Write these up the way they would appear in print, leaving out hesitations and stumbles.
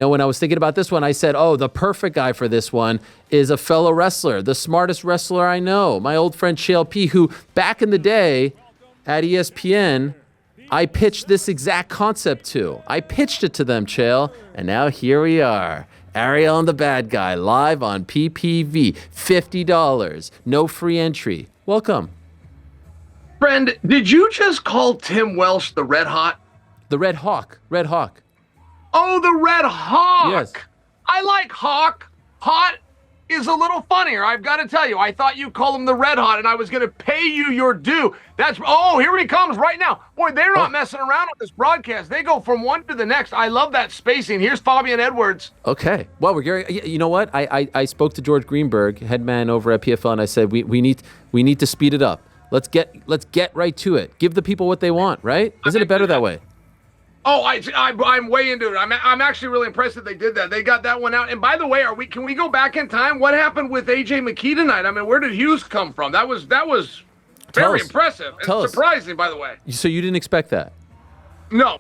And when I was thinking about this one, I said, oh, the perfect guy for this one is a fellow wrestler, the smartest wrestler I know, my old friend Chael P, who back in the day at ESPN, I pitched this exact concept to. I pitched it to them, Chael, and now here we are. Ariel and the Bad Guy live on PPV, $50, no free entry. Welcome. Friend, did you just call Tim Welsh the Red Hot? The Red Hawk. Red Hawk. Oh, the Red Hawk. Yes. I like Hawk. Hot is a little funnier, I've got to tell you. I thought you'd call him the Red Hot, and I was going to pay you your due. Here he comes right now. Boy, they're not messing around on this broadcast. They go from one to the next. I love that spacing. Here's Fabian Edwards. Okay. Well, you know what? I spoke to George Greenberg, head man over at PFL, and I said we need to speed it up. Let's get right to it. Give the people what they want, right? Isn't it better that way? Oh, I'm way into it. I'm actually really impressed that they did that. They got that one out. And by the way, can we go back in time? What happened with AJ McKee tonight? I mean, where did Hughes come from? That was very impressive and surprising, by the way. So you didn't expect that? No.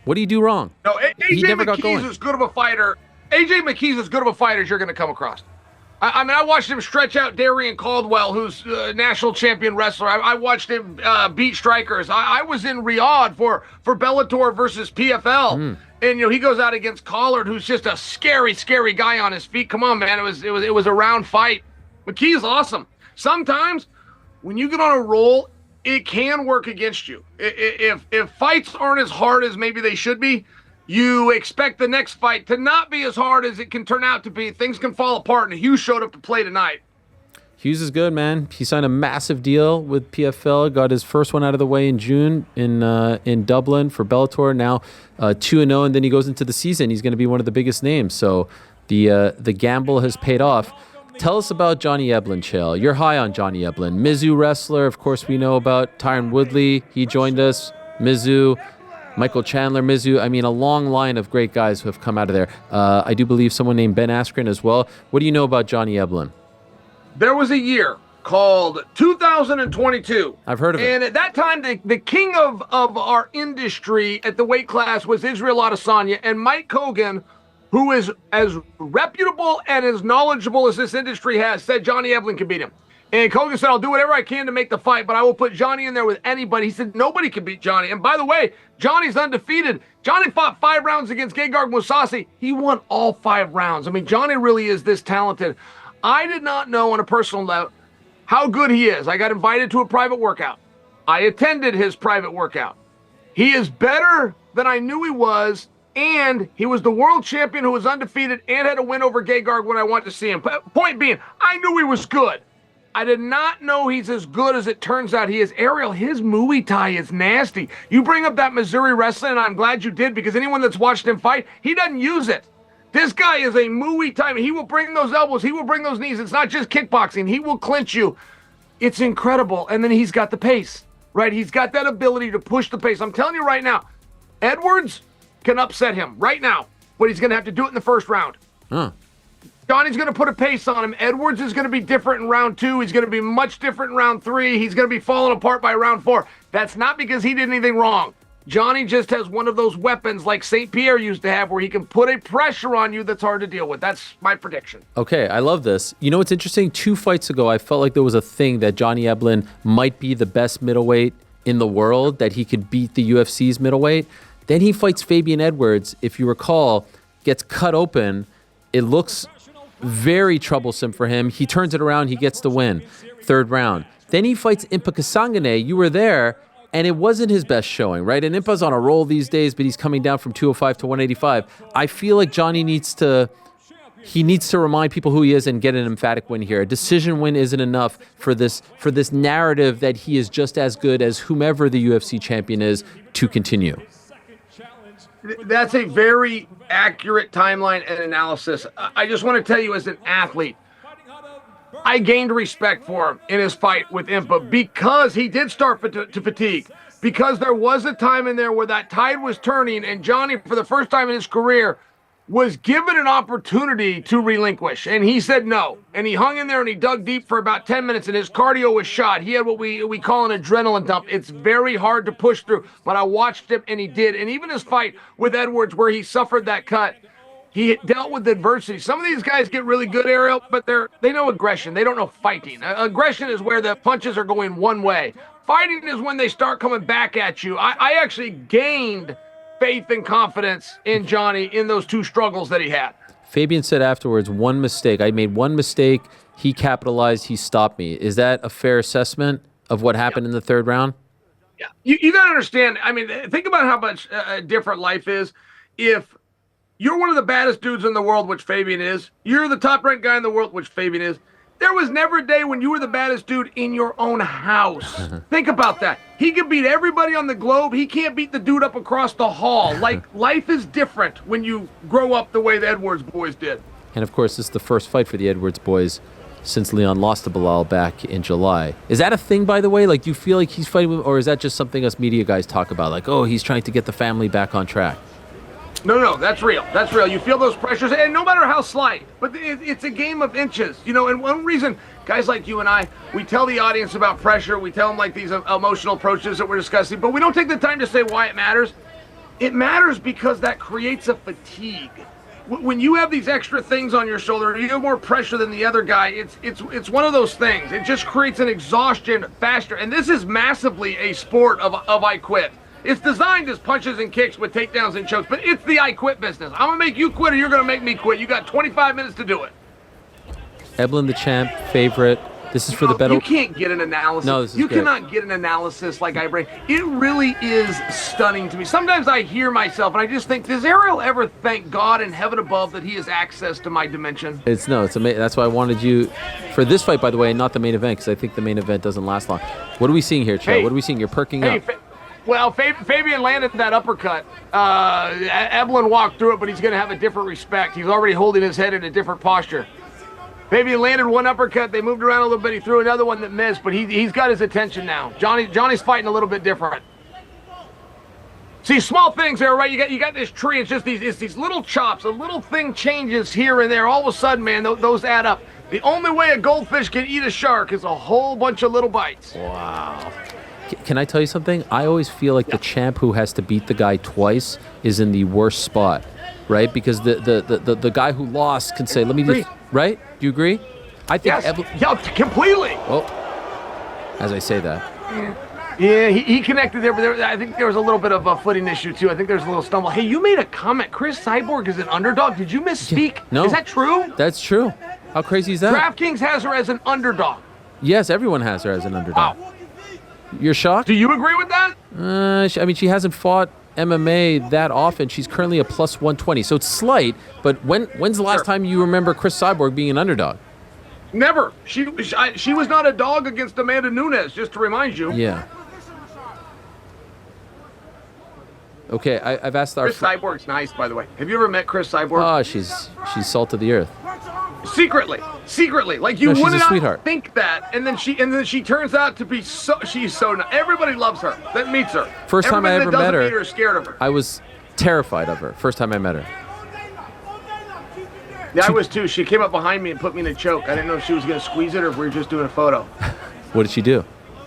What do you do wrong? No, AJ McKee's as good of a fighter. AJ McKee's as good of a fighter as you're going to come across. I watched him stretch out Darian Caldwell, who's a national champion wrestler. I watched him beat strikers. I was in Riyadh for Bellator versus PFL. And, he goes out against Collard, who's just a scary, scary guy on his feet. Come on, man. It was a round fight. McKee's awesome. Sometimes when you get on a roll, it can work against you. If fights aren't as hard as maybe they should be, you expect the next fight to not be as hard as it can turn out to be. Things can fall apart, and Hughes showed up to play tonight. Hughes is good, man. He signed a massive deal with PFL, got his first one out of the way in June in Dublin for Bellator. Now 2-0, and then he goes into the season. He's going to be one of the biggest names. So the gamble has paid off. Tell us about Johnny Eblen, Chael. You're high on Johnny Eblen. Mizzou wrestler, of course, we know about Tyron Woodley. He joined us. Mizzou. Michael Chandler, Mizzou. I mean, a long line of great guys who have come out of there. I do believe someone named Ben Askren as well. What do you know about Johnny Eblen? There was a year called 2022. I've heard of it. And at that time, the king of our industry at the weight class was Israel Adesanya. And Mike Kogan, who is as reputable and as knowledgeable as this industry has, said Johnny Eblen could beat him. And Kogan said, I'll do whatever I can to make the fight, but I will put Johnny in there with anybody. He said, nobody can beat Johnny. And by the way, Johnny's undefeated. Johnny fought 5 rounds against Gegard Mousasi. He won all 5 rounds. I mean, Johnny really is this talented. I did not know on a personal level how good he is. I got invited to a private workout. I attended his private workout. He is better than I knew he was, and he was the world champion who was undefeated and had a win over Gegard when I went to see him. Point being, I knew he was good. I did not know he's as good as it turns out he is. Ariel, his Muay Thai is nasty. You bring up that Missouri wrestling, and I'm glad you did, because anyone that's watched him fight, he doesn't use it. This guy is a Muay Thai. He will bring those elbows. He will bring those knees. It's not just kickboxing. He will clinch you. It's incredible. And then he's got the pace, right? He's got that ability to push the pace. I'm telling you right now, Edwards can upset him right now, but he's going to have to do it in the first round. Johnny's going to put a pace on him. Edwards is going to be different in round 2. He's going to be much different in round 3. He's going to be falling apart by round 4. That's not because he did anything wrong. Johnny just has one of those weapons like St. Pierre used to have where he can put a pressure on you that's hard to deal with. That's my prediction. Okay, I love this. You know what's interesting? 2 fights ago, I felt like there was a thing that Johnny Eblen might be the best middleweight in the world, that he could beat the UFC's middleweight. Then he fights Fabian Edwards, if you recall, gets cut open. It looks very troublesome for him. He turns it around. He gets the win. 3rd round. Then he fights Impa Kasangane. You were there, and it wasn't his best showing, right? And Impa's on a roll these days, but he's coming down from 205 to 185. I feel like Johnny needs to remind people who he is and get an emphatic win here. A decision win isn't enough for this narrative that he is just as good as whomever the UFC champion is to continue. That's a very accurate timeline and analysis. I just want to tell you, as an athlete, I gained respect for him in his fight with Impa because he did start to fatigue, because there was a time in there where that tide was turning, and Johnny, for the first time in his career, was given an opportunity to relinquish, and he said no. And he hung in there and he dug deep for about 10 minutes, and his cardio was shot. He had what we call an adrenaline dump. It's very hard to push through, but I watched him and he did. And even his fight with Edwards, where he suffered that cut, He dealt with adversity. Some of these guys get really good, Ariel, but they know aggression. They don't know fighting. Aggression is where the punches are going one way. Fighting is when they start coming back at you. I actually gained faith and confidence in Johnny in those 2 struggles that he had. Fabian said afterwards, one mistake. I made one mistake. He capitalized. He stopped me. Is that a fair assessment of what happened in the 3rd round? Yeah. You got to understand. I mean, think about how much different life is. If you're one of the baddest dudes in the world, which Fabian is, you're the top-ranked guy in the world, which Fabian is, there was never a day when you were the baddest dude in your own house. Think about that. He can beat everybody on the globe. He can't beat the dude up across the hall. Like, life is different when you grow up the way the Edwards boys did. And, of course, this is the first fight for the Edwards boys since Leon lost to Bilal back in July. Is that a thing, by the way? Like, do you feel like he's fighting with, or is that just something us media guys talk about? Like, oh, he's trying to get the family back on track. No, that's real. That's real. You feel those pressures, and no matter how slight, but it's a game of inches, you know. And one reason guys like you and I, we tell the audience about pressure, we tell them like these emotional approaches that we're discussing, but we don't take the time to say why it matters. It matters because that creates a fatigue. When you have these extra things on your shoulder, you have more pressure than the other guy. It's one of those things. It just creates an exhaustion faster, and this is massively a sport of I quit. It's designed as punches and kicks with takedowns and chokes, but it's the I quit business. I'm going to make you quit or you're going to make me quit. You got 25 minutes to do it. Eblin, the champ, favorite. This is for the battle. You can't get an analysis. No, this is you good. cannot get an analysis like I bring. It really is stunning to me. Sometimes I hear myself and I just think, does Ariel ever thank God in heaven above that he has access to my dimension? It's amazing. That's why I wanted you for this fight, by the way, and not the main event, because I think the main event doesn't last long. What are we seeing here, Chael? Hey, what are we seeing? You're perking up. Well, Fabian landed that uppercut. Eblin walked through it, but he's going to have a different respect. He's already holding his head in a different posture. Fabian landed one uppercut. They moved around a little bit. He threw another one that missed, but he's got his attention now. Johnny's fighting a little bit different. See, small things there, right? You got this tree. It's just these little chops. A little thing changes here and there. All of a sudden, man, those add up. The only way a goldfish can eat a shark is a whole bunch of little bites. Wow. Can I tell you something? I always feel like the champ who has to beat the guy twice is in the worst spot, right? Because the guy who lost can say, let me just, right? Do you agree? I think yes. Completely. Well, as I say that. Yeah, he connected there, but I think there was a little bit of a footing issue, too. I think there's a little stumble. Hey, you made a comment. Cris Cyborg is an underdog. Did you misspeak? Yeah. No. Is that true? That's true. How crazy is that? DraftKings has her as an underdog. Yes, everyone has her as an underdog. Wow. You're shocked? Do you agree with that? I mean, she hasn't fought MMA that often. She's currently a plus 120, so it's slight. But when's the last time you remember Cris Cyborg being an underdog? Never. She was not a dog against Amanda Nunes, just to remind you. Yeah. Okay, I've asked our... Cris Cyborg's nice, by the way. Have you ever met Cris Cyborg? Oh, she's salt of the earth. Secretly, like you wouldn't sweetheart. think that, and then she turns out to be she's so nice. Everybody loves her that meets her. First time I ever met her, is scared of her. I was terrified of her. First time I met her. Yeah, I was too. She came up behind me and put me in a choke. I didn't know if she was going to squeeze it or if we were just doing a photo. What did she do?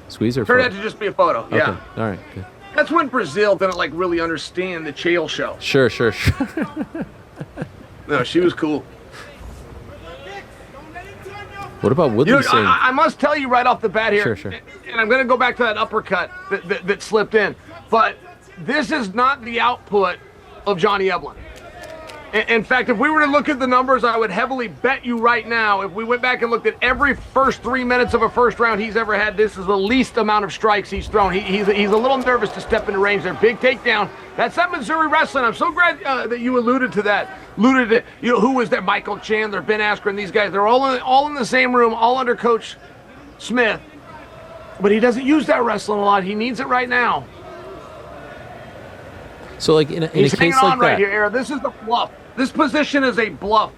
Squeeze her? Turned out to just be a photo. Okay. Yeah. All right. Good. That's when Brazil didn't like really understand the Chael show. Sure. No, she was cool. What about Woodley saying? I must tell you right off the bat here, Sure. And I'm going to go back to that uppercut that slipped in, but this is not the output of Johnny Eblen. In fact, if we were to look at the numbers, I would heavily bet you right now, if we went back and looked at every first 3 minutes of a first round he's ever had, this is the least amount of strikes he's thrown. He's a little nervous to step into range there. Big takedown. That's that Missouri wrestling. I'm so glad that you alluded to that. Who was there? Michael Chandler, Ben Askren, these guys. They're all in the same room, all under Coach Smith. But he doesn't use that wrestling a lot. He needs it right now. So, like in a He's case hanging like on that, right here, Aaron. This is the bluff. This position is a bluff.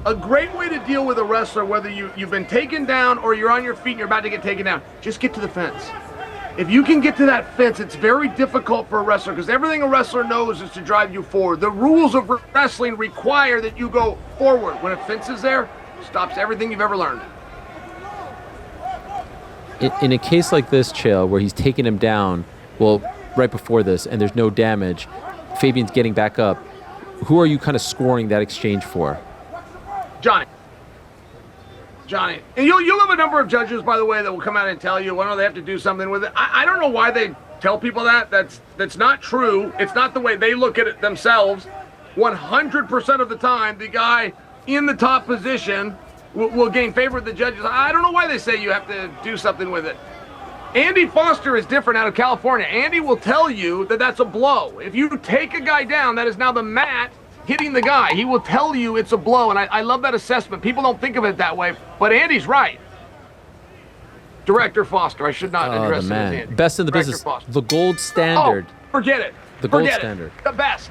A great way to deal with a wrestler, whether you've been taken down or you're on your feet and you're about to get taken down, just get to the fence. If you can get to that fence, it's very difficult for a wrestler because everything a wrestler knows is to drive you forward. The rules of wrestling require that you go forward. When a fence is there, stops everything you've ever learned. in a case like this, Chael, where he's taking him down, well, right before this, and there's no damage, Fabian's getting back up. who are you kind of scoring that exchange for? Johnny. And you'll have a number of judges, by the way, that will come out and tell you, well, no, they have to do something with it. I don't know why they tell people that. That's not true. It's not the way they look at it themselves. 100% of the time, the guy in the top position will gain favor of the judges. I don't know why they say you have to do something with it. Andy Foster is different out of California. Andy will tell you that that's a blow. If you take a guy down, that is now the mat hitting the guy. He will tell you it's a blow, and I love that assessment. People don't think of it that way, but Andy's right. Director Foster. I should not address him as Andy. Best in the business. Foster. The gold standard. Oh, forget it. The gold standard. The best.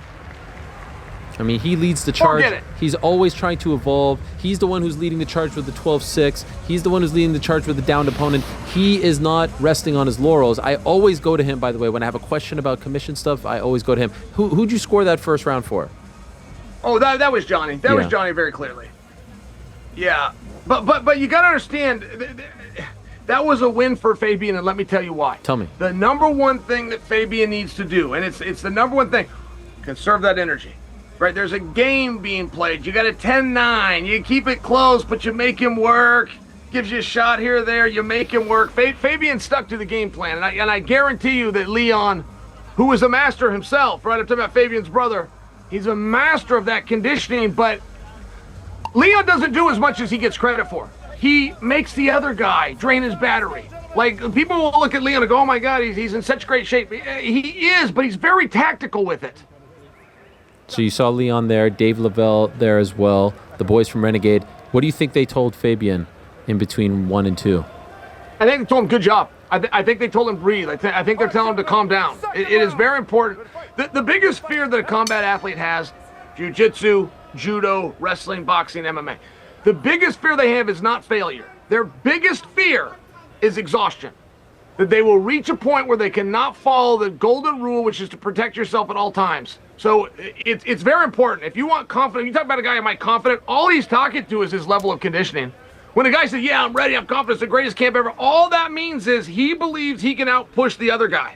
I mean, he leads the charge. Forget it. He's always trying to evolve. He's the one who's leading the charge with the 12-6. He's the one who's leading the charge with the downed opponent. He is not resting on his laurels. I always go to him, by the way, when I have a question about commission stuff, I always go to him. Who'd you score that first round for? Oh, that was Johnny. That was Johnny very clearly. Yeah. But you got to understand, that was a win for Fabian, and let me tell you why. Tell me. The number one thing that Fabian needs to do, and it's the number one thing, conserve that energy. Right, there's a game being played. You got a 10-9. You keep it close, but you make him work. Gives you a shot here or there. You make him work. Fabian stuck to the game plan, and I guarantee you that Leon, who is a master himself, right? I'm talking about Fabian's brother. He's a master of that conditioning, but Leon doesn't do as much as he gets credit for. He makes the other guy drain his battery. Like, people will look at Leon and go, oh my God, he's in such great shape. He is, but he's very tactical with it. So you saw Leon there, Dave Lavelle there as well, the boys from Renegade. What do you think they told Fabian in between 1 and 2? I think they told him, good job. I think they told him, breathe. I think they're telling him to calm down. It is very important. The biggest fear that a combat athlete has, jiu-jitsu, judo, wrestling, boxing, MMA, the biggest fear they have is not failure. Their biggest fear is exhaustion. That they will reach a point where they cannot follow the golden rule, which is to protect yourself at all times. So it's very important. If you want confidence, you talk about a guy who might confident, all he's talking to is his level of conditioning. When a guy says, yeah, I'm ready, I'm confident, it's the greatest camp ever, all that means is he believes he can outpush the other guy.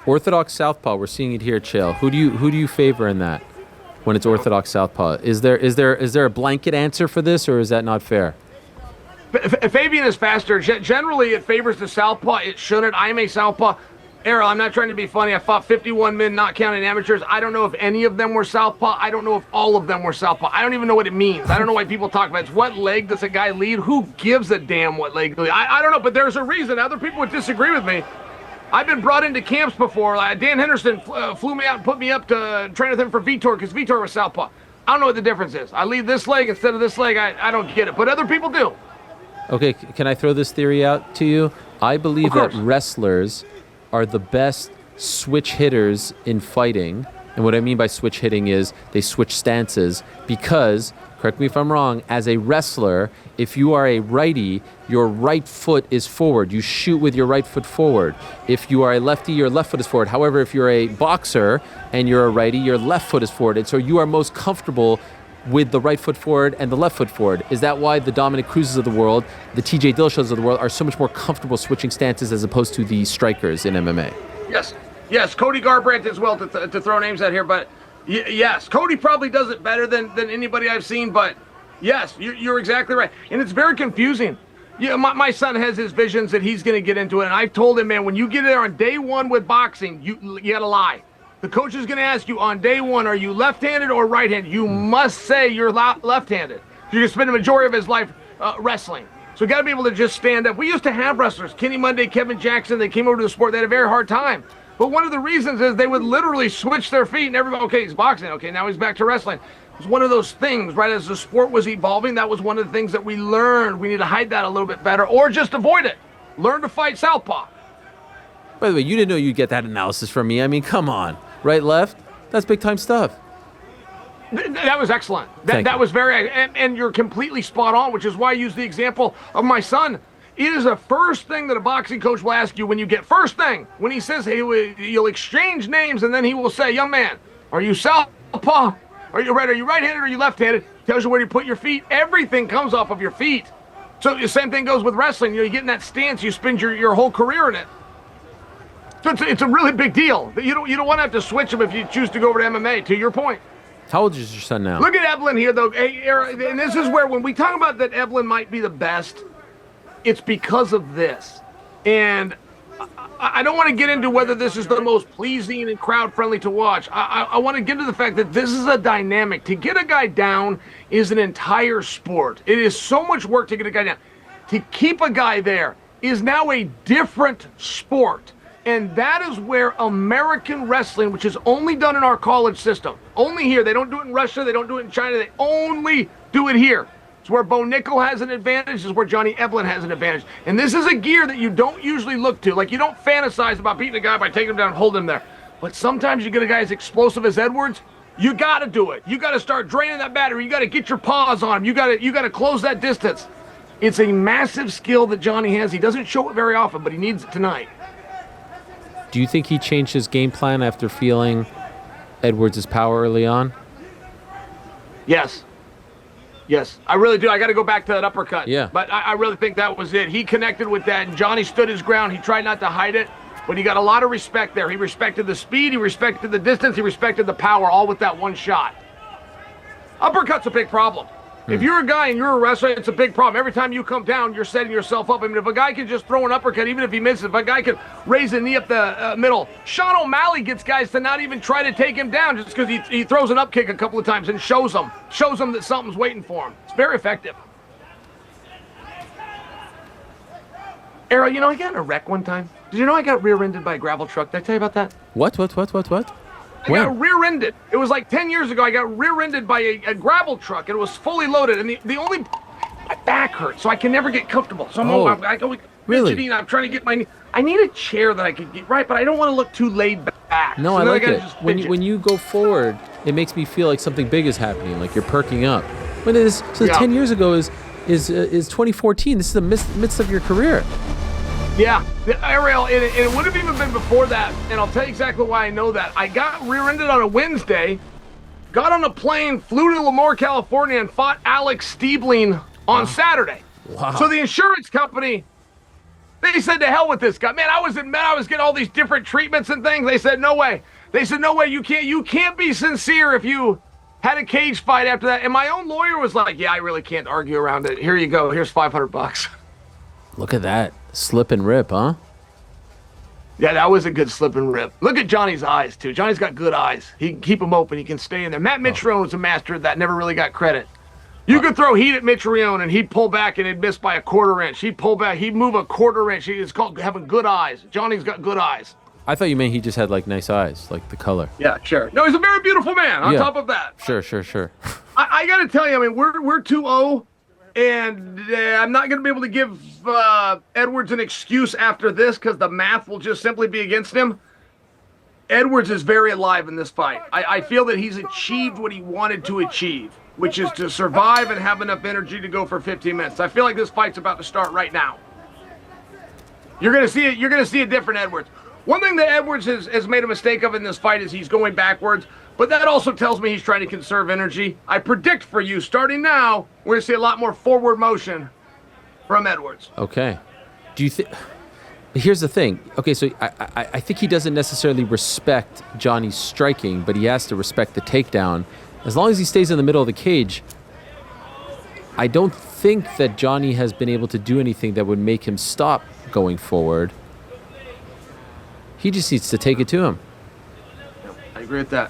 Orthodox southpaw, we're seeing it here, Chael. Who do you favor in that when it's orthodox southpaw? Is there a blanket answer for this, or is that not fair? Fabian is faster. Generally, it favors the southpaw. It shouldn't. I'm a southpaw. Ariel, I'm not trying to be funny. I fought 51 men, not counting amateurs. I don't know if any of them were southpaw. I don't know if all of them were southpaw. I don't even know what it means. I don't know why people talk about it. It's what leg does a guy lead? Who gives a damn what leg? I don't know, but there's a reason. Other people would disagree with me. I've been brought into camps before. Dan Henderson flew me out and put me up to train with him for Vitor because Vitor was southpaw. I don't know what the difference is. I lead this leg instead of this leg. I don't get it, but other people do. Okay, can I throw this theory out to you? I believe that wrestlers are the best switch hitters in fighting. And what I mean by switch hitting is they switch stances because, correct me if I'm wrong, as a wrestler, if you are a righty, your right foot is forward. You shoot with your right foot forward. If you are a lefty, your left foot is forward. However, if you're a boxer and you're a righty, your left foot is forward. And so you are most comfortable with the right foot forward and the left foot forward. Is that why the Dominic Cruzes of the world, the TJ Dillashaw's of the world are so much more comfortable switching stances as opposed to the strikers in MMA? Yes, Cody Garbrandt as well to throw names out here, but yes, Cody probably does it better than anybody I've seen, but yes, you're exactly right. And it's very confusing. Yeah, my son has his visions that he's going to get into it, and I've told him, man, when you get there on day one with boxing, you got to lie. The coach is going to ask you on day one, are you left-handed or right-handed? You must say you're left-handed. You're going to spend the majority of his life wrestling. So you got to be able to just stand up. We used to have wrestlers, Kenny Monday, Kevin Jackson, they came over to the sport. They had a very hard time. But one of the reasons is they would literally switch their feet and everybody, okay, he's boxing. Okay, now he's back to wrestling. It was one of those things, right? As the sport was evolving, that was one of the things that we learned. We need to hide that a little bit better or just avoid it. Learn to fight southpaw. By the way, you didn't know you'd get that analysis from me. I mean, come on. Right, left? That's big time stuff. That was excellent. That was very, and you're completely spot on, which is why I use the example of my son. It is the first thing that a boxing coach will ask you when you get, first thing, when he says, hey, you'll exchange names, and then he will say, young man, are you southpaw? Are you right-handed or are you left-handed? Tells you where you put your feet. Everything comes off of your feet. So the same thing goes with wrestling. You get in that stance, you spend your whole career in it. So it's a really big deal. You don't want to have to switch him if you choose to go over to MMA, to your point. How old is your son now? Look at Eblin here, though. And this is where, when we talk about that Eblin might be the best, it's because of this. And I don't want to get into whether this is the most pleasing and crowd-friendly to watch. I want to get to the fact that this is a dynamic. To get a guy down is an entire sport. It is so much work to get a guy down. To keep a guy there is now a different sport. And that is where American wrestling, which is only done in our college system, only here. They don't do it in Russia. They don't do it in China. They only do it here. It's where Bo Nickel has an advantage. It's where Johnny Eblen has an advantage. And this is a gear that you don't usually look to. Like, you don't fantasize about beating a guy by taking him down and holding him there. But sometimes you get a guy as explosive as Edwards, you got to do it. You got to start draining that battery. You got to get your paws on him. You got to close that distance. It's a massive skill that Johnny has. He doesn't show it very often, but he needs it tonight. Do you think he changed his game plan after feeling Edwards' power early on? Yes. Yes, I really do. I got to go back to that uppercut. Yeah. But I really think that was it. He connected with that, and Johnny stood his ground. He tried not to hide it, but he got a lot of respect there. He respected the speed. He respected the distance. He respected the power, all with that one shot. Uppercut's a big problem. If you're a guy and you're a wrestler, it's a big problem. Every time you come down, you're setting yourself up. I mean, if a guy can just throw an uppercut, even if he misses, if a guy can raise a knee up the middle, Sean O'Malley gets guys to not even try to take him down just because he throws an up kick a couple of times and shows them that something's waiting for him. It's very effective. Ariel, I got in a wreck one time. Did you know I got rear-ended by a gravel truck? Did I tell you about that? What? I got rear-ended. It was like 10 years ago. I got rear-ended by a gravel truck, and it was fully loaded. And my back hurts, so I can never get comfortable. So I go really? fidgeting. I'm trying to get I need a chair that I can get right, but I don't want to look too laid back. No, so I like it. When you go forward, it makes me feel like something big is happening, like you're perking up. When it is, 10 years ago is 2014. This is the midst of your career. Yeah, Ariel, and it would have even been before that, and I'll tell you exactly why I know that. I got rear-ended on a Wednesday, got on a plane, flew to Lemoore, California, and fought Alex Eblin on Saturday. Wow. So the insurance company, they said, to hell with this guy. Man, I was getting all these different treatments and things. They said, no way. You can't be sincere if you had a cage fight after that. And my own lawyer was like, yeah, I really can't argue around it. Here you go. Here's $500. Look at that. Slip and rip, huh? Yeah, that was a good slip and rip. Look at Johnny's eyes, too. Johnny's got good eyes. He can keep them open. He can stay in there. Matt Mitrione was a master of that. Never really got credit. You could throw heat at Mitrione, and he'd pull back, and he'd miss by a quarter inch. He'd pull back. He'd move a quarter inch. It's called having good eyes. Johnny's got good eyes. I thought you meant he just had, like, nice eyes, like the color. Yeah, sure. No, he's a very beautiful man on top of that. Sure. I got to tell you, I mean, we're 2-0. And I'm not going to be able to give Edwards an excuse after this because the math will just simply be against him. Edwards is very alive in this fight. I feel that he's achieved what he wanted to achieve, which is to survive and have enough energy to go for 15 minutes. I feel like this fight's about to start right now. You're going to see it. You're going to see a different Edwards. One thing that Edwards has made a mistake of in this fight is he's going backwards. But that also tells me he's trying to conserve energy. I predict for you, starting now, we're going to see a lot more forward motion from Edwards. Okay. Do you think... Here's the thing. Okay, so I think he doesn't necessarily respect Johnny's striking, but he has to respect the takedown. As long as he stays in the middle of the cage, I don't think that Johnny has been able to do anything that would make him stop going forward. He just needs to take it to him. I agree with that.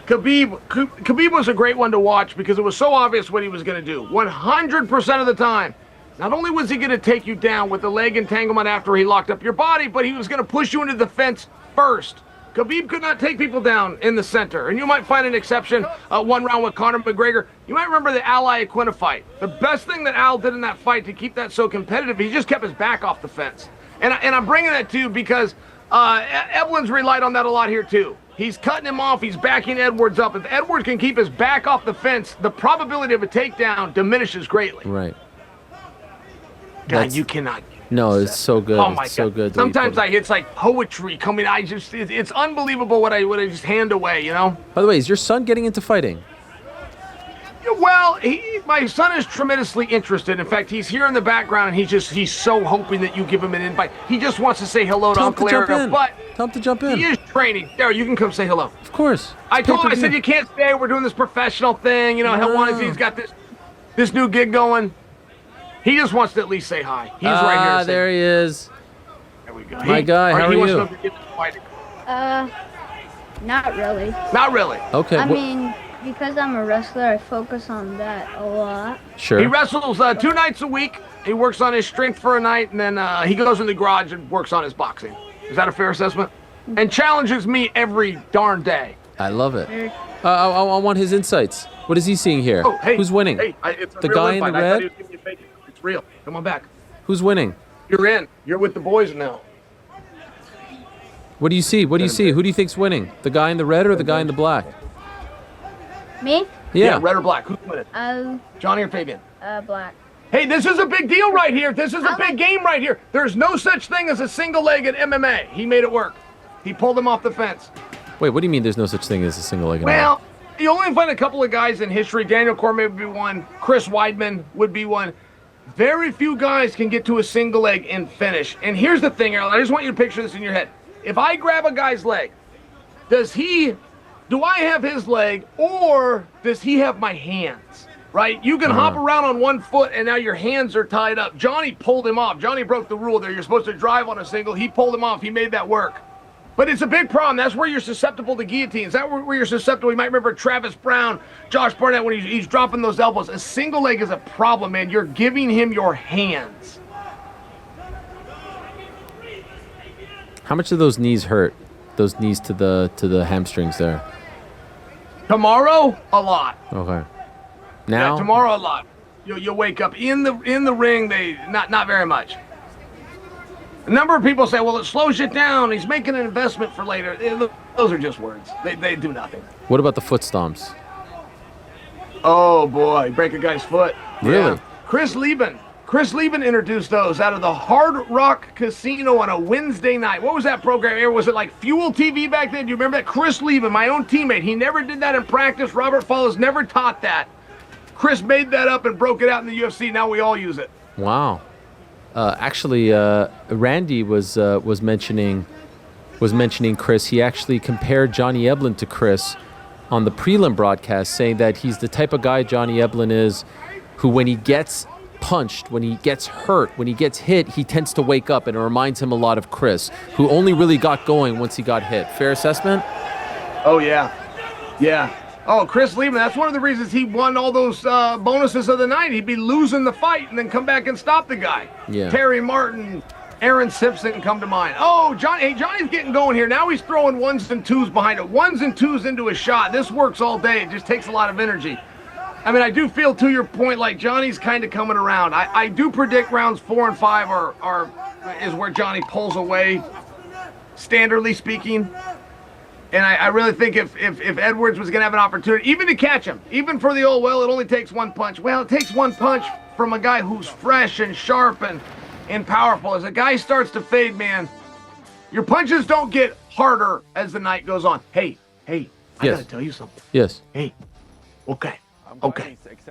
Khabib was a great one to watch because it was so obvious what he was going to do. 100% of the time. Not only was he going to take you down with the leg entanglement after he locked up your body, but he was going to push you into the fence first. Khabib could not take people down in the center. And you might find an exception, one round with Conor McGregor. You might remember the Al Iaquinta fight. The best thing that Al did in that fight to keep that so competitive, he just kept his back off the fence. And I'm bringing that to you because Eblin's relied on that a lot here too. He's cutting him off. He's backing Edwards up. If Edwards can keep his back off the fence, the probability of a takedown diminishes greatly. Right. God, you cannot. No, it's so good. Oh my it's so God. good. Sometimes it's like poetry coming. It's unbelievable what I just hand away. You know. By the way, is your son getting into fighting? Well, my son is tremendously interested. In fact, he's here in the background, and he's so hoping that you give him an invite. He just wants to say hello to Uncle Ariel, but tell him to jump in. He is training. There, you can come say hello. Of course. I told him, I said, you can't stay. We're doing this professional thing. You know, Helwanivision's got this new gig going. He just wants to at least say hi. He's right here. There he is. There we go. My guy, how are you? Not really. Not really. Okay. I mean, because I'm a wrestler, I focus on that a lot. Sure. He wrestles 2 nights a week. He works on his strength for a night, and then he goes in the garage and works on his boxing. Is that a fair assessment? And challenges me every darn day. I love it. I want his insights. What is he seeing here? Oh, hey, who's winning? Hey, it's a the real guy in invite. the I thought red? he was giving me a fake. It's real. Come on back. Who's winning? You're in. You're with the boys now. What do you see? What do you see? Who do you think's winning? The guy in the red or the guy in the black? Me? Yeah. Red or black? Who's winning? Johnny or Fabian? Black. Hey, this is a big deal right here. This is a big game right here. There's no such thing as a single leg in MMA. He made it work. He pulled him off the fence. Wait, what do you mean there's no such thing as a single leg? Well, you only find a couple of guys in history. Daniel Cormier would be one. Chris Weidman would be one. Very few guys can get to a single leg and finish. And here's the thing, Ariel. I just want you to picture this in your head. If I grab a guy's leg, do I have his leg or does he have my hands? Right? You can hop around on one foot and now your hands are tied up. Johnny pulled him off. Johnny broke the rule there. You're supposed to drive on a single. He pulled him off. He made that work. But it's a big problem. That's where you're susceptible to guillotines. That's where you're susceptible. You might remember Travis Brown, Josh Barnett when he's dropping those elbows. A single leg is a problem, man. You're giving him your hands. How much do those knees hurt? Those knees to the hamstrings there. Tomorrow, a lot. Okay. Now? Yeah, tomorrow, a lot. You'll wake up in the ring. Not very much. A number of people say, well, it slows you down. He's making an investment for later. Those are just words. They do nothing. What about the foot stomps? Oh, boy. Break a guy's foot. Really? Yeah. Chris Lieben introduced those out of the Hard Rock Casino on a Wednesday night. What was that program? Was it like Fuel TV back then? Do you remember that? Chris Lieben, my own teammate. He never did that in practice. Robert Follows never taught that. Chris made that up and broke it out in the UFC. Now we all use it. Wow. Actually, Randy was mentioning Chris. He actually compared Johnny Eblen to Chris on the prelim broadcast, saying that he's the type of guy Johnny Eblen is, who when he gets punched, when he gets hurt, when he gets hit, he tends to wake up, and it reminds him a lot of Chris, who only really got going once he got hit. Fair assessment? Oh, yeah. Yeah. Oh, Chris Lieben, that's one of the reasons he won all those bonuses of the night. He'd be losing the fight and then come back and stop the guy. Yeah. Terry Martin, Aaron Simpson come to mind. Oh, Johnny's getting going here. Now he's throwing ones and twos behind it. Ones and twos into a shot. This works all day. It just takes a lot of energy. I mean, I do feel, to your point, like Johnny's kind of coming around. I do predict rounds 4 and 5 is where Johnny pulls away, standardly speaking. And I really think if Edwards was going to have an opportunity, even to catch him, even for the old, well, it only takes one punch. Well, it takes one punch from a guy who's fresh and sharp and powerful. As a guy starts to fade, man, your punches don't get harder as the night goes on. Hey, I got to tell you something. Yes. Hey, okay. What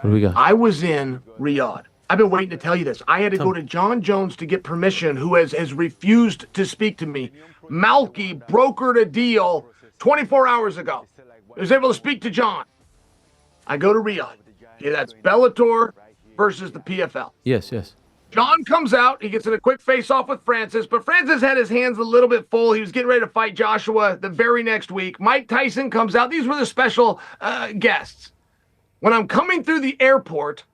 do we got? I was in Riyadh. I've been waiting to tell you this. I had to go to Jon Jones to get permission, who has refused to speak to me. Malky brokered a deal 24 hours ago. I was able to speak to John. I go to Riyadh. Okay, that's Bellator versus the PFL. Yes. John comes out. He gets in a quick face-off with Francis, but Francis had his hands a little bit full. He was getting ready to fight Joshua the very next week. Mike Tyson comes out. These were the special guests. When I'm coming through the airport,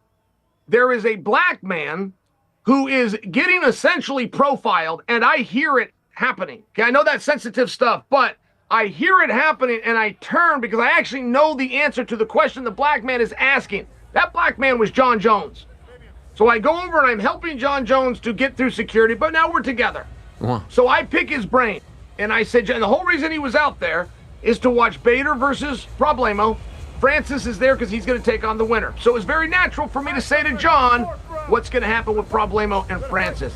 there is a black man who is getting essentially profiled, and I hear it happening. Okay, I know that's sensitive stuff, but I hear it happening, and I turn because I actually know the answer to the question the black man is asking. That black man was Jon Jones. So I go over and I'm helping Jon Jones to get through security, but now we're together. Wow. So I pick his brain, and I said, and the whole reason he was out there is to watch Bader versus Problemo. Francis is there because he's going to take on the winner. So it's very natural for me to say to John, what's going to happen with Problemo and Francis?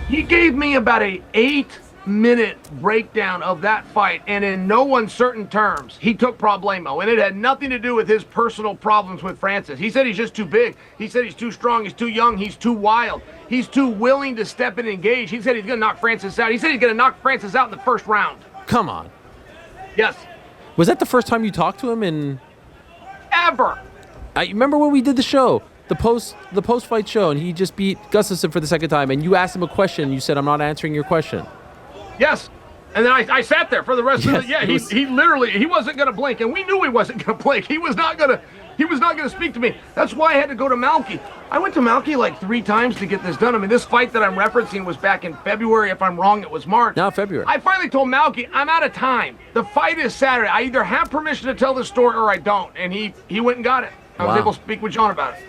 He gave me about a 8, 5-minute breakdown of that fight, and in no uncertain terms, he took problemo, and it had nothing to do with his personal problems with Francis. He said he's just too big. He said he's too strong, he's too young, he's too wild. He's too willing to step in and engage. He said he's going to knock Francis out. He said he's going to knock Francis out in the first round. Come on. Yes. Was that the first time you talked to him in... Ever. I remember when we did the show, the post-fight show, and he just beat Gustafsson for the second time, and you asked him a question, and you said, I'm not answering your question. Yes. And then I sat there for the rest of the... Yeah, he literally, he wasn't going to blink, and we knew he wasn't going to blink. He was not going to speak to me. That's why I had to go to Malky. I went to Malky like 3 times to get this done. I mean, this fight that I'm referencing was back in February. If I'm wrong, it was March. No, February. I finally told Malky, I'm out of time. The fight is Saturday. I either have permission to tell this story or I don't. And he went and got it. I was able to speak with Jon about it.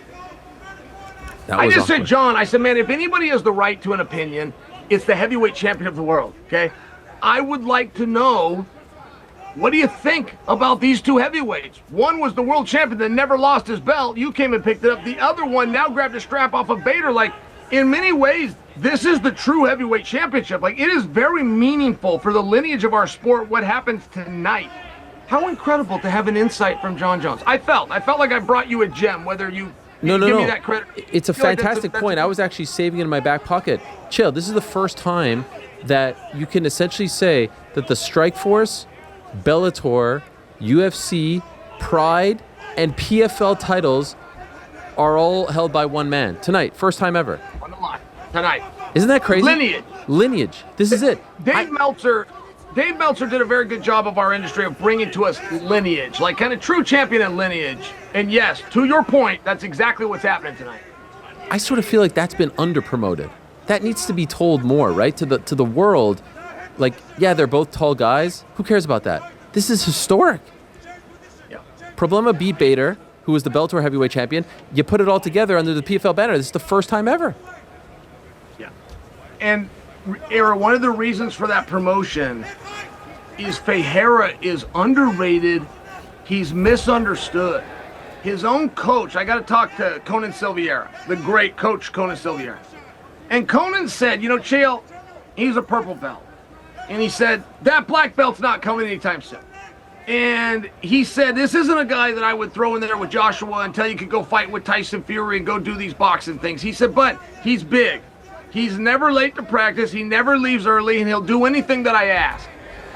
I just said, Jon, I said, man, if anybody has the right to an opinion, it's the heavyweight champion of the world, okay? I would like to know, what do you think about these 2 heavyweights? One was the world champion that never lost his belt. You came and picked it up. The other one now grabbed a strap off of Bader. Like, in many ways, this is the true heavyweight championship. Like, it is very meaningful for the lineage of our sport what happens tonight. How incredible to have an insight from Jon Jones. I felt like I brought you a gem, whether you give me that credit. It's a fantastic point. I was actually saving it in my back pocket. Chael, this is the first time that you can essentially say that the Strikeforce, Bellator, UFC, Pride, and PFL titles are all held by one man tonight. First time ever. On the line tonight. Isn't that crazy? Lineage. This is it. Dave Meltzer did a very good job of our industry of bringing to us lineage, like kind of true champion and lineage. And yes, to your point, that's exactly what's happening tonight. I sort of feel like that's been under-promoted. That needs to be told more, right? To the world. Like, yeah, they're both tall guys. Who cares about that? This is historic. Yeah. Problema beat Bader, who was the Bellator heavyweight champion. You put it all together under the PFL banner. This is the first time ever. Yeah. And, Era, one of the reasons for that promotion is Ferreira is underrated. He's misunderstood. His own coach, I got to talk to Conan Silveira, the great coach Conan Silveira. And Conan said, you know, Chael, he's a purple belt. And he said, that black belt's not coming anytime soon. And he said, this isn't a guy that I would throw in there with Joshua and tell you could go fight with Tyson Fury and go do these boxing things. He said, but he's big. He's never late to practice. He never leaves early, and he'll do anything that I ask.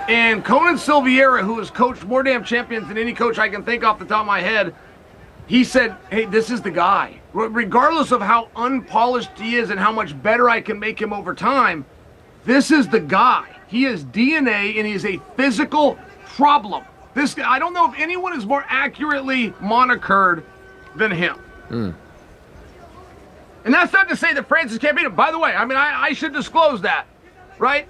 And Conan Silveira, who has coached more damn champions than any coach I can think off the top of my head, he said, hey, this is the guy. Regardless of how unpolished he is and how much better I can make him over time, this is the guy. He is DNA, and he is a physical problem. This guy, I don't know if anyone is more accurately monikered than him. And that's not to say that Francis can't beat him. By the way, I mean, I should disclose that, right?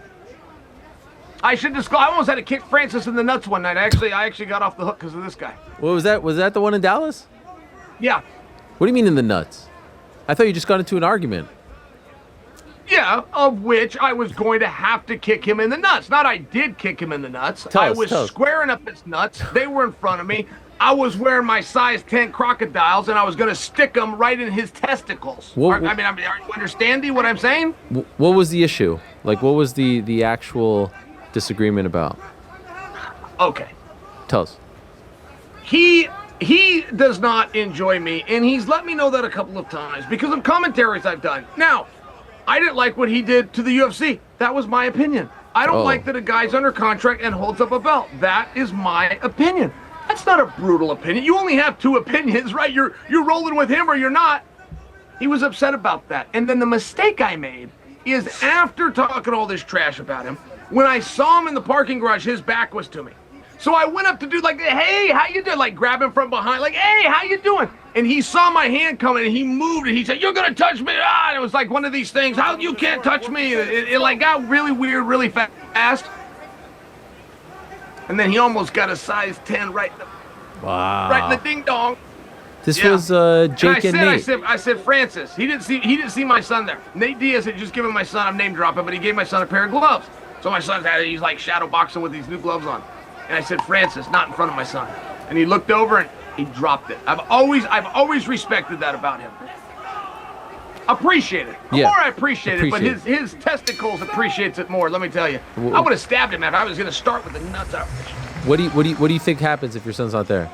I should disclose. I almost had to kick Francis in the nuts one night. I actually got off the hook because of this guy. What was that? Was that the one in Dallas? Yeah. What do you mean in the nuts? I thought you just got into an argument. Yeah, of which I was going to have to kick him in the nuts. Not I did kick him in the nuts. I was squaring up his nuts. They were in front of me. I was wearing my size 10 crocodiles, and I was going to stick them right in his testicles. Are you understanding what I'm saying? What was the issue? Like, what was the actual disagreement about? Okay. Tell us. He does not enjoy me, and he's let me know that a couple of times because of commentaries I've done. Now, I didn't like what he did to the UFC. That was my opinion. I don't like that a guy's under contract and holds up a belt. That is my opinion. That's not a brutal opinion. You only have 2 opinions, right? You're rolling with him or you're not. He was upset about that. And then the mistake I made is after talking all this trash about him, when I saw him in the parking garage, his back was to me. So I went up to do like, hey, how you doing? Like grab him from behind, like, hey, how you doing? And he saw my hand coming and he moved and he said, you're going to touch me. And it was like one of these things. How you can't touch me? It like got really weird, really fast. And then he almost got a size 10 right in the ding dong. This was Jake and Nate. I said, Francis. He didn't see my son there. Nate Diaz had just given my son, I'm name dropping, but he gave my son a pair of gloves. So my son he's like shadow boxing with these new gloves on. And I said, Francis, not in front of my son. And he looked over and he dropped it. I've always respected that about him. Appreciate it. The Yeah. more I appreciate it, but Appreciate his testicles appreciates it more. Let me tell you, I would have stabbed him if I was going to start with the nuts out. What do you think happens if your son's not there?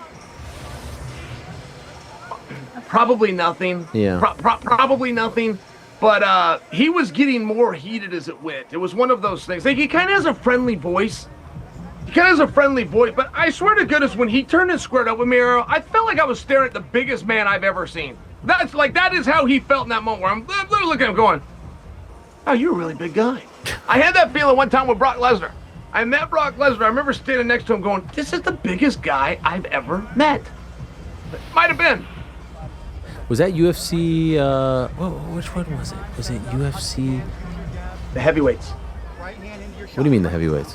Probably nothing. Yeah. Probably nothing. But he was getting more heated as it went. It was one of those things. Like, he kind of has a friendly voice. But I swear to goodness, when he turned and squared up with me, Ariel, I felt like I was staring at the biggest man I've ever seen. That is how he felt in that moment, where I'm literally looking at him going, oh, you're a really big guy. I had that feeling one time with Brock Lesnar. I met Brock Lesnar. I remember standing next to him going, this is the biggest guy I've ever met. Might have been. Was that UFC? Which one was it? Was it UFC? The heavyweights. What do you mean the heavyweights?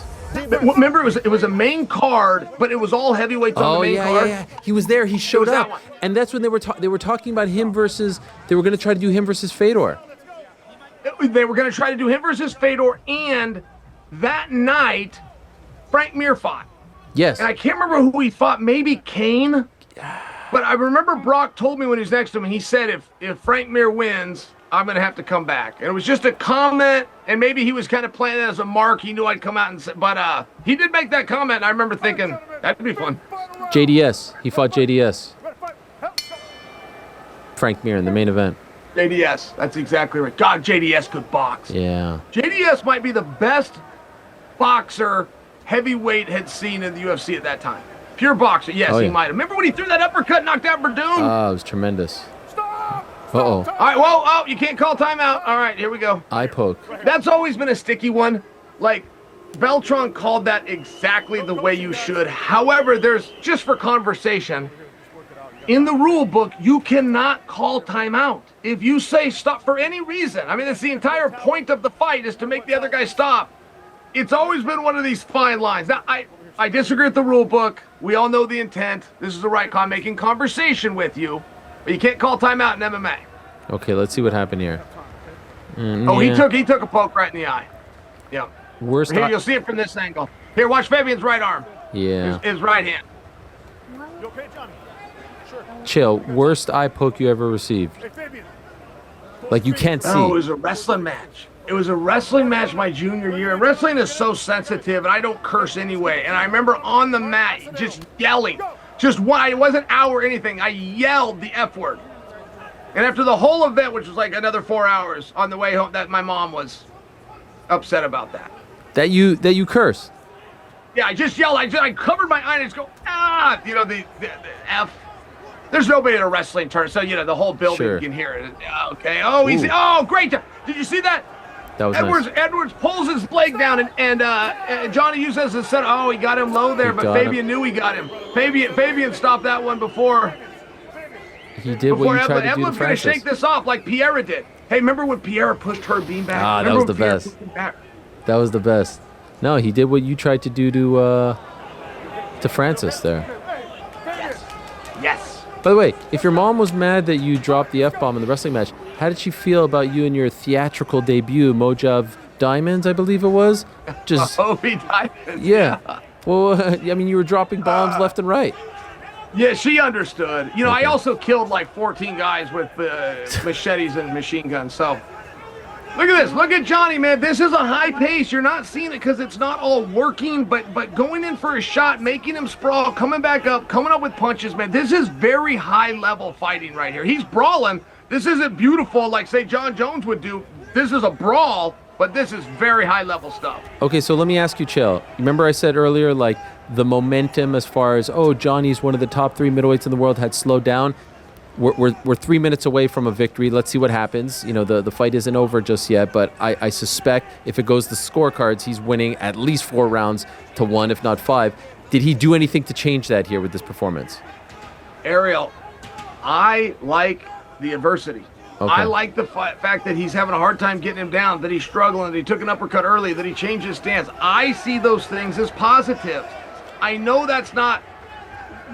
Remember, it was a main card, but it was all heavyweights on the main card. Yeah. He was there. He showed that up, one. and that's when they were talking about him versus. They were going to try to do him versus Fedor. They were going to try to do him versus Fedor, and that night, Frank Mir fought. Yes. And I can't remember who he fought. Maybe Kane. But I remember Brock told me when he was next to him, and he said, if Frank Mir wins, I'm going to have to come back. And it was just a comment, and maybe he was kind of playing it as a mark. He knew I'd come out and say, but he did make that comment, and I remember thinking, that'd be fun. JDS. He fought JDS. Frank Mir in the main event. JDS, that's exactly right. God, JDS could box. Yeah. JDS might be the best boxer heavyweight had seen in the UFC at that time. Pure boxer, yes, Oh, yeah. he might have. Remember when he threw that uppercut, knocked out Verdun? Oh, it was tremendous. Uh-oh. All right, whoa, oh, you can't call timeout. All right, here we go. Eye poke. That's always been a sticky one. Like, Beltran called that exactly the way you should. However, there's, just for conversation, in the rule book, you cannot call timeout. If you say stop for any reason, I mean, it's the entire point of the fight is to make the other guy stop. It's always been one of these fine lines. Now, I disagree with the rule book. We all know the intent. This is the right call. I'm making conversation with you. But you can't call timeout in MMA. Okay, let's see what happened here. Oh, yeah. he took a poke right in the eye. Yeah. Worst. Here, you'll see it from this angle. Here, watch Fabian's right arm. Yeah. His right hand. You okay, Johnny? Sure. Chael, worst eye poke you ever received. Hey, Fabian. Like you can't see. No, it was a wrestling match. It was a wrestling match my junior year. And wrestling is so sensitive, and I don't curse anyway. And I remember on the mat just yelling. Just one, it wasn't out or anything. I yelled the F word. And after the whole event, which was like another 4 hours on the way home, that my mom was upset about that. That you cursed. Yeah, I just yelled. I covered my eye and just go, ah, you know, the F. There's nobody at a wrestling tournament, so, you know, the whole building, Sure. you can hear it. Okay. Oh, easy. Oh, great. Did you see that? That was Edwards nice. Edwards pulls his leg down, and Johnny Hughes has said, oh, he got him low there, He but got Fabian him. knew he got him. Fabian stopped that one before He did what you tried to do to Eblin's going to Francis. shake this off like Pierre did. Hey, remember when Pierre pushed her beam back? Ah, that Remember was the when Pierre best. pushed him back? That was the best. No, he did what you tried to do to Francis there. Yes. By the way, if your mom was mad that you dropped the F-bomb in the wrestling match, how did she feel about you and your theatrical debut, Mojave Diamonds, I believe it was? Just Oh, he died. yeah. Well, I mean, you were dropping bombs left and right. Yeah, she understood. You know, Okay. I also killed like 14 guys with machetes and machine guns. So, look at this. Look at Johnny, man. This is a high pace. You're not seeing it because it's not all working, but going in for a shot, making him sprawl, coming back up, coming up with punches, man. This is very high-level fighting right here. He's brawling. This isn't beautiful like, say, Jon Jones would do. This is a brawl, but this is very high-level stuff. Okay, so let me ask you, Chael. Remember I said earlier, like, the momentum as far as, oh, Johnny's one of the top 3 middleweights in the world had slowed down. We're 3 minutes away from a victory. Let's see what happens. You know, the fight isn't over just yet, but I suspect if it goes to scorecards, he's winning at least 4 rounds to 1, if not 5. Did he do anything to change that here with this performance? Ariel, I like the adversity. Okay. I like the fact that he's having a hard time getting him down, that he's struggling, that he took an uppercut early, that he changed his stance. I see those things as positives. I know that's not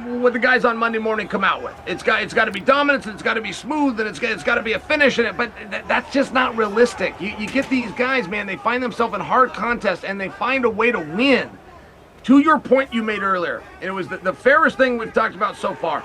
what the guys on Monday morning come out with. It's got to be dominance, and it's got to be smooth, and it's got to be a finish in it, but that's just not realistic. You get these guys, man, they find themselves in hard contests, and they find a way to win. To your point you made earlier, and it was the fairest thing we've talked about so far.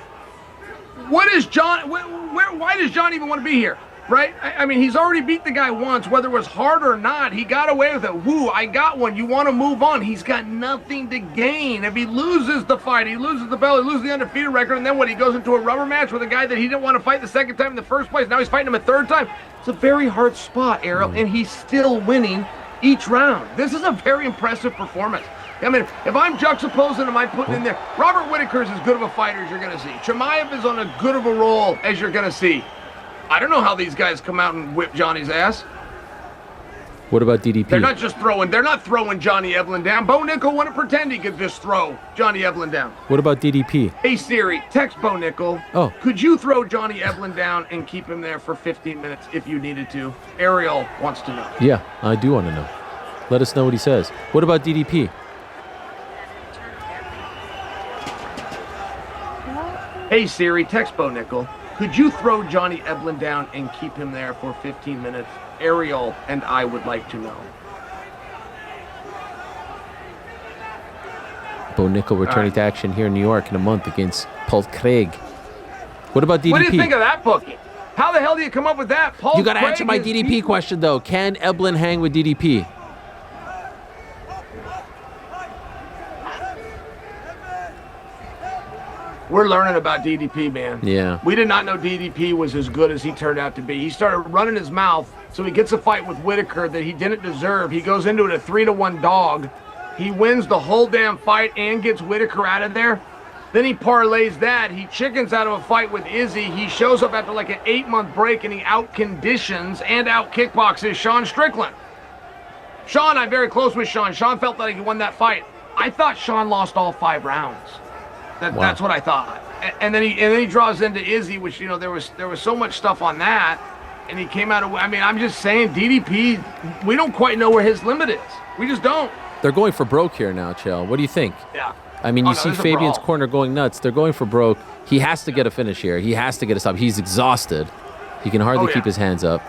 What is John? Why does John even want to be here? right? I mean, he's already beat the guy once, whether it was hard or not. He got away with it. Woo, I got one. You want to move on. He's got nothing to gain. If he loses the fight, he loses the belt, he loses the undefeated record, and then what? He goes into a rubber match with a guy that he didn't want to fight the second time in the first place. Now he's fighting him a third time. It's a very hard spot, Ariel, and he's still winning each round. This is a very impressive performance. I mean, if I'm juxtaposing him, I'm putting in there. Robert Whittaker's as good of a fighter as you're going to see. Chimaev is on as good of a roll as you're going to see. I don't know how these guys come out and whip Johnny's ass. What about DDP? They're not throwing Johnny Eblen down. Bo Nickel wouldn't pretend he could just throw Johnny Eblen down. What about DDP? Hey Siri, text Bo Nickel. Oh. Could you throw Johnny Eblen down and keep him there for 15 minutes if you needed to? Ariel wants to know. Yeah, I do want to know. Let us know what he says. What about DDP? Hey Siri, text Bo Nickel. Could you throw Johnny Eblen down and keep him there for 15 minutes? Ariel and I would like to know. Bo Nickel returning to action here in New York in a month against Paul Craig. What about DDP? What do you think of that booking? How the hell do you come up with that? Paul You got to Craig answer my is DDP question, though. Can Eblin hang with DDP? We're learning about DDP, man. Yeah. We did not know DDP was as good as he turned out to be. He started running his mouth, so he gets a fight with Whittaker that he didn't deserve. He goes into it a 3-1 dog. He wins the whole damn fight and gets Whittaker out of there. Then he parlays that. He chickens out of a fight with Izzy. He shows up after like an 8-month break, and he out-conditions and out-kickboxes Sean Strickland. Sean, I'm very close with Sean. Sean felt like he won that fight. I thought Sean lost all 5 rounds. That's what I thought. And then he draws into Izzy, which, you know, there was so much stuff on that, and he came out of. I mean, I'm just saying, DDP, we don't quite know where his limit is. We just don't. They're going for broke here now, Chael. What do you think? Yeah. I mean, you see Fabian's brawl. corner going nuts. They're going for broke. He has to get a finish here. He has to get a stop. He's exhausted. He can hardly keep his hands up.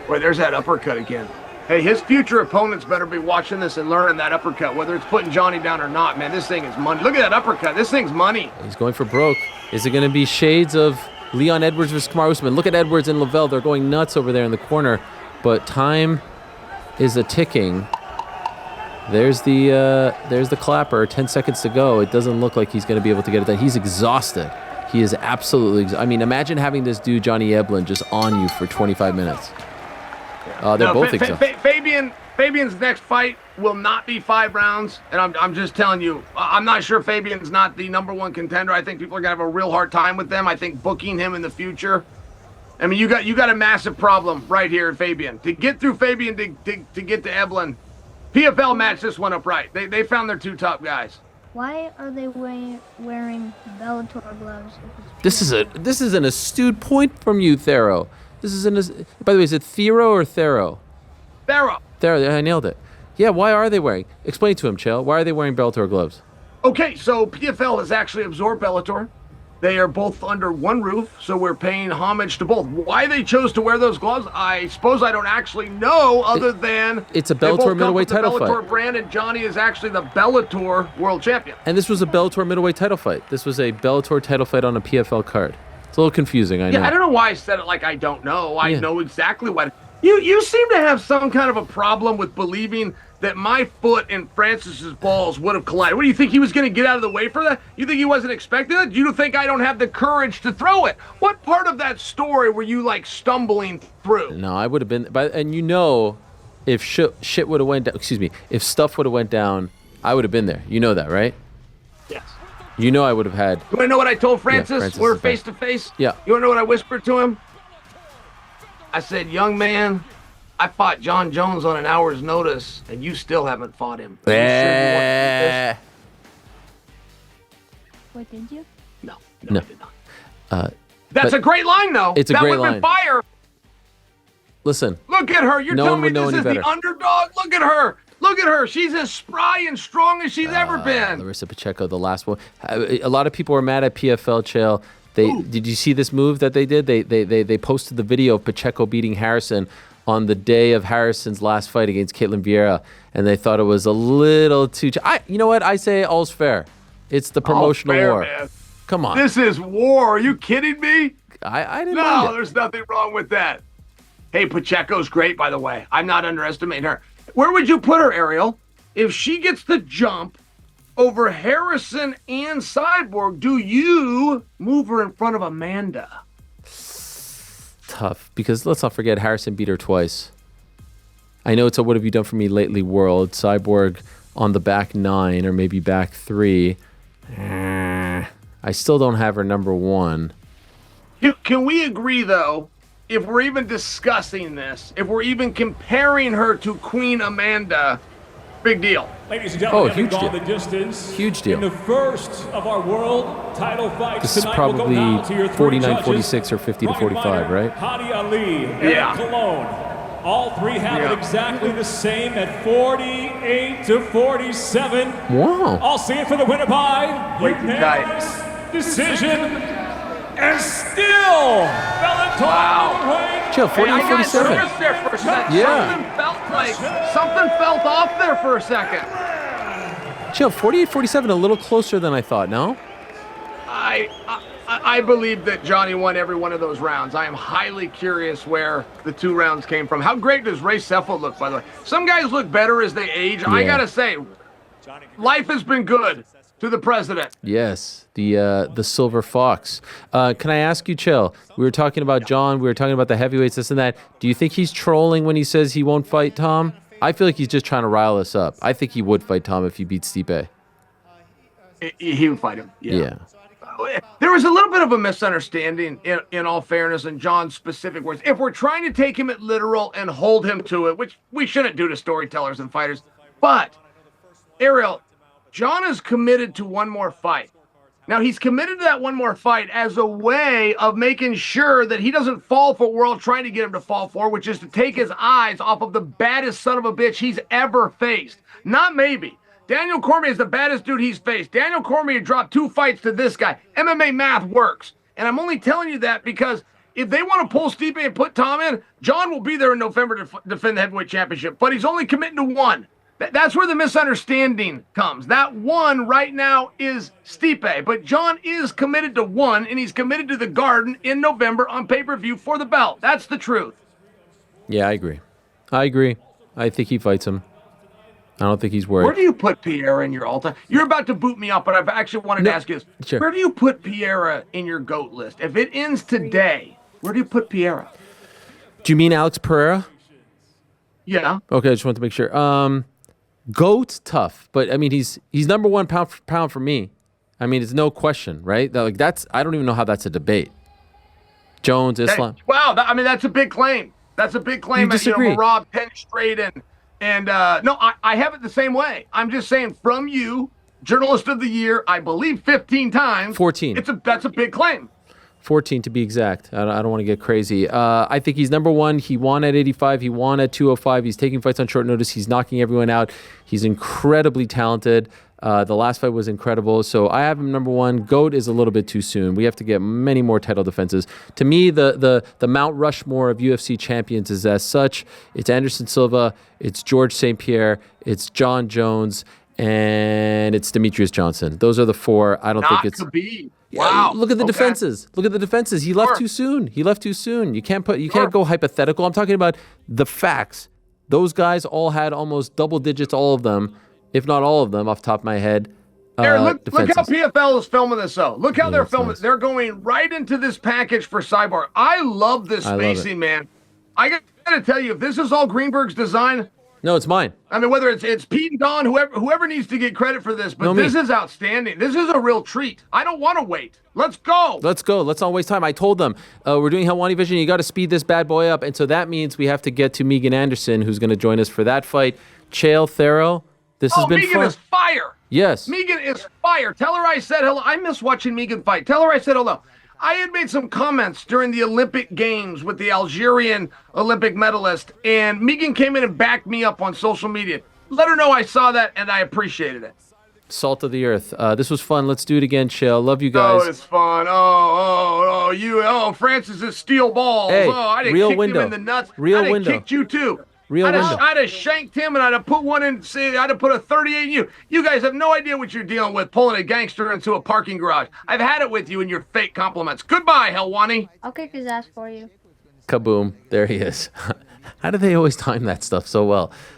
Boy, there's that uppercut again. Hey, his future opponents better be watching this and learning that uppercut, whether it's putting Johnny down or not. Man, this thing is money. Look at that uppercut. This thing's money. He's going for broke. Is it going to be shades of Leon Edwards versus Kamaru Usman? Look at Edwards and Lavelle. They're going nuts over there in the corner. But time is a-ticking. There's the clapper. 10 seconds to go. It doesn't look like he's going to be able to get it done. He's exhausted. He is absolutely I mean, imagine having this dude, Johnny Eblen, just on you for 25 minutes. They're both exhausted. Fabian's next fight will not be 5 rounds, and I'm just telling you, I'm not sure Fabian's not the #1 contender. I think people are gonna have a real hard time with them. I think booking him in the future. I mean, you got a massive problem right here in Fabian. To get through Fabian to get to Eblin, PFL matched this one up right. They found their 2 top guys. Why are they wearing Bellator gloves? This is an astute point from you, Thero. By the way, is it Thero or Thero? Thero. Thero, I nailed it. Yeah, why are they wearing? Explain to him, Chael. Why are they wearing Bellator gloves? Okay, so PFL has actually absorbed Bellator. They are both under one roof, so we're paying homage to both. Why they chose to wear those gloves, I suppose I don't actually know, other than it's a Bellator middleweight title fight. Bellator brand, and Johnny is actually the Bellator world champion. And this was a Bellator middleweight title fight. This was a Bellator title fight on a PFL card. It's a little confusing, I know. Yeah, I don't know why I said it like I don't know. I know exactly what. You seem to have some kind of a problem with believing that my foot and Francis's balls would have collided. What do you think, he was going to get out of the way for that? You think he wasn't expecting it? You think I don't have the courage to throw it? What part of that story were you like stumbling through? No, I would have been, and you know, if shit would have went down, excuse me, if stuff would have went down, I would have been there. You know that, right? Yes. You know I would have had. You want to know what I told Francis? Yeah, Francis we're face to face. Yeah. You want to know what I whispered to him? I said, young man, I fought Jon Jones on an hour's notice, and you still haven't fought him. Are you sure you want to do this? Wait, did you? No. No. I did not. That's a great line, though. It's a great line. That would have been fire. Listen. Look at her. You're No telling one me would know this is any the better. underdog? Look at her. Look at her. She's as spry and strong as she's ever been. Larissa Pacheco, the last one. A lot of people were mad at PFL, Chael. Did you see this move that they did? They posted the video of Pacheco beating Harrison on the day of Harrison's last fight against Caitlin Vieira, and they thought it was a little too. You know what? I say all's fair. It's the promotional war. Man. Come on. This is war. Are you kidding me? I didn't mind No, it. there's nothing wrong with that. Hey, Pacheco's great, by the way. I'm not underestimating her. Where would you put her, Ariel? If she gets the jump over Harrison and Cyborg, do you move her in front of Amanda? Tough, because let's not forget Harrison beat her twice. I know it's a what have you done for me lately world. Cyborg on the back 9 or maybe back 3. I still don't have her number 1. Can we agree, though, if we're even discussing this, if we're even comparing her to Queen Amanda, big deal. Ladies and gentlemen, huge deal. The distance Huge deal. In the first of our world title fights This is tonight, probably we'll go down to your 49-46 or 50-45, right? Hadi Ali and Yeah. Cologne. All three have it exactly the same at 48-47. Wow. I'll see it for the winner by Wait, unanimous decision. And still, Wow. Chill, Hey, I got 48-47. nervous there for a second. Yeah. Something felt off there for a second. Chill, 48-47, a little closer than I thought, no? I believe that Johnny won every one of those rounds. I am highly curious where the 2 rounds came from. How great does Ray Sefo look, by the way? Some guys look better as they age. I gotta say, life has been good to the president. Yes, the Silver Fox. Can I ask you, Chill? We were talking about John. We were talking about the heavyweights, this and that. Do you think he's trolling when he says he won't fight Tom? I feel like he's just trying to rile us up. I think he would fight Tom if he beats Stipe. He would fight him. Yeah. There was a little bit of a misunderstanding, in all fairness, in John's specific words. If we're trying to take him at literal and hold him to it, which we shouldn't do to storytellers and fighters, but, Ariel, John is committed to one more fight. Now, he's committed to that one more fight as a way of making sure that he doesn't fall for what we're all trying to get him to fall for, which is to take his eyes off of the baddest son of a bitch he's ever faced. Not maybe. Daniel Cormier is the baddest dude he's faced. Daniel Cormier dropped 2 fights to this guy. MMA math works. And I'm only telling you that because if they want to pull Stipe and put Tom in, John will be there in November to defend the heavyweight championship. But he's only committing to 1. That's where the misunderstanding comes. That 1 right now is Stipe. But John is committed to 1, and he's committed to the Garden in November on pay-per-view for the belt. That's the truth. Yeah, I agree. I think he fights him. I don't think he's worried. Where do you put Piera in your all-time? You're about to boot me up, but I've actually wanted to ask you this. Sure. Where do you put Piera in your GOAT list? If it ends today, where do you put Piera? Do you mean Alex Pereira? Yeah. Okay, I just wanted to make sure. GOAT, tough, but I mean he's number 1 pound for pound for me. I mean, it's no question, right? That's I don't even know how that's a debate. Jones, Islam. Wow, that's a big claim. That's a big claim. You disagree? Rob 10 straight and no, I have it the same way. I'm just saying, from you, Journalist of the Year, I believe 15 times. 14. That's a big claim. 14 to be exact. I don't want to get crazy. I think he's number 1. He won at 85. He won at 205. He's taking fights on short notice. He's knocking everyone out. He's incredibly talented. The last fight was incredible. So I have him number 1. GOAT is a little bit too soon. We have to get many more title defenses. To me, the Mount Rushmore of UFC champions is as such. It's Anderson Silva. It's George St. Pierre. It's Jon Jones. And it's Demetrius Johnson. Those are the 4. I don't think it's... Khabib. Yeah, Wow. look at the defenses. Look at the defenses. He left too soon. You can't go hypothetical. I'm talking about the facts. Those guys all had almost double digits, all of them, if not all of them, off the top of my head. Aaron, look how PFL is filming this, though. Look how they're filming. Nice. They're going right into this package for Cyborg. I love this spacing, man. I got to tell you, if this is all Greenberg's design... No, it's mine. I mean, whether it's Pete and Don, whoever needs to get credit for this, but this is outstanding. This is a real treat. I don't want to wait. Let's go. Let's not waste time. I told them, we're doing Helwanivision. You got to speed this bad boy up. And so that means we have to get to Megan Anderson, who's going to join us for that fight. Chael Thero, this has been Megan fun. Is fire. Yes. Megan is fire. Tell her I said hello. I miss watching Megan fight. Tell her I said hello. I had made some comments during the Olympic Games with the Algerian Olympic medalist, and Megan came in and backed me up on social media. Let her know I saw that, and I appreciated it. Salt of the earth. This was fun. Let's do it again, Chael. Love you guys. Oh, it's fun. Francis is steel balls. Hey, I didn't real kick window. him in the nuts. Real I window. kicked you too. Real window. I'd have shanked him, and I'd have put one in. I'd have put a 38 in you. You guys have no idea what you're dealing with, pulling a gangster into a parking garage. I've had it with you and your fake compliments. Goodbye, Helwani. I'll kick his ass for you. Kaboom. There he is. How do they always time that stuff so well?